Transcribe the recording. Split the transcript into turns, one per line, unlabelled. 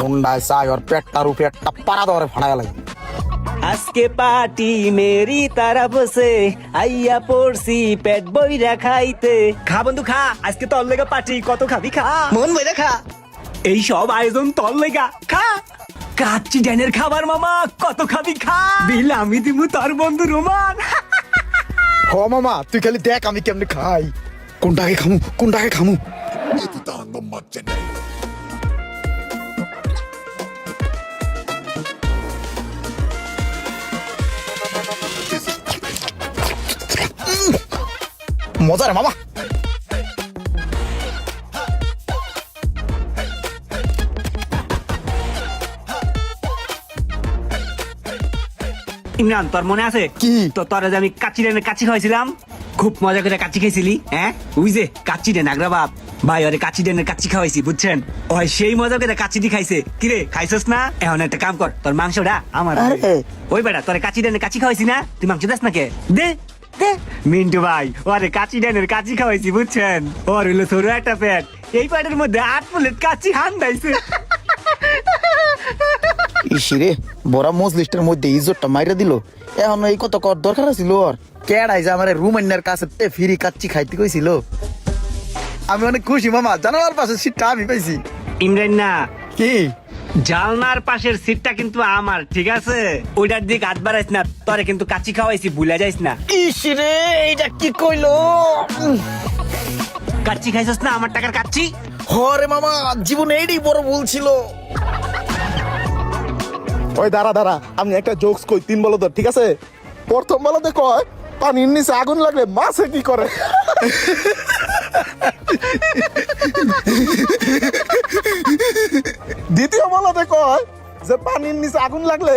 मुंडा चाय और पेटा रुपया टप्पा दौरे फड़ा लगे
আজকে পার্টি মেরি तरफ से আইয়া পড়ছি পেট বইরা খাইতে খা বন্ধু খা আজকে তোর লেগা পার্টি কত খাবি খা মন বইরা খা এই সব আয়োজন তোর লেগা খা কাচ্চি ডানের খাবার মামা কত খাবি খা বিল আমি দিমু তোর বন্ধু রোমান
हो मामा तू खाली देख আমি কেমনে খাই কোনটাকে খামু মজা রে মামা
ইমরান তোর মনে আছে
কি?
তো তোর যে আমি কাচ্চি ডানের কাচ্চি খাইছিলাম খুব মজা করে কাচ্চি খাইছিলি হ্যাঁ ওই যে কাচ্চি ডান আগ্রা বাপ ভাই ওরে কাচ্চি ডানের কাচ্চি খাওয়াইছি বুঝছেন ওই সেই মজা করে কাচ্চি দি খাইছে কিরে খাইছস না এখন একটা কাম কর তোর মাংসটা আমার
আরে।
ওই বেটা তোর কাচ্চি ডানের কাচ্চি খাওয়াইছি না তুই মাংস দাস না কে দে দে মিন্টু ভাই ওরে কাচ্চি ডানের কাচ্চি খাওয়াইছি বুঝছেন ওর হইলো ছোট একটা পেট এই পেটের মধ্যে 8 প্লেট কাচ্চি হান দাইছে
ইসিরে বড় মজলিস্টের মধ্যে ইজ্জতটা মাইরা দিল এখন এই কত কর দরকার ছিল ওর কেডাই যে আমার রুমান্নার কাছে তে ফিরি কাচ্চি খাইতে কইছিল আমি অনেক খুশি মামা জানালার পাশে সিটটা আমি পাইছি
ইমরান না
কি
জালনার পাশের সিটটা কিন্তু আমার ঠিক আছে ওইটার দিকে হাত বাড়াইস না তোরে কিন্তু কাচ্চি খাওয়াইছি ভুলে যাইস না
ইসিরে এইটা কি কইলো
কাচ্চি খাইছস না আমার টাকার কাচ্চি
হরে মামা জীবনে এইটাই বড় ভুল ছিল
ওই দাঁড়া আমি একটা জোকস কই 3 বলো তো ঠিক আছে প্রথম বলতে কয় পানির নিচে আগুন লাগলে মাছে কি করে দ্বিতীয় বলতে কয় যে পানির নিচে আগুন লাগলে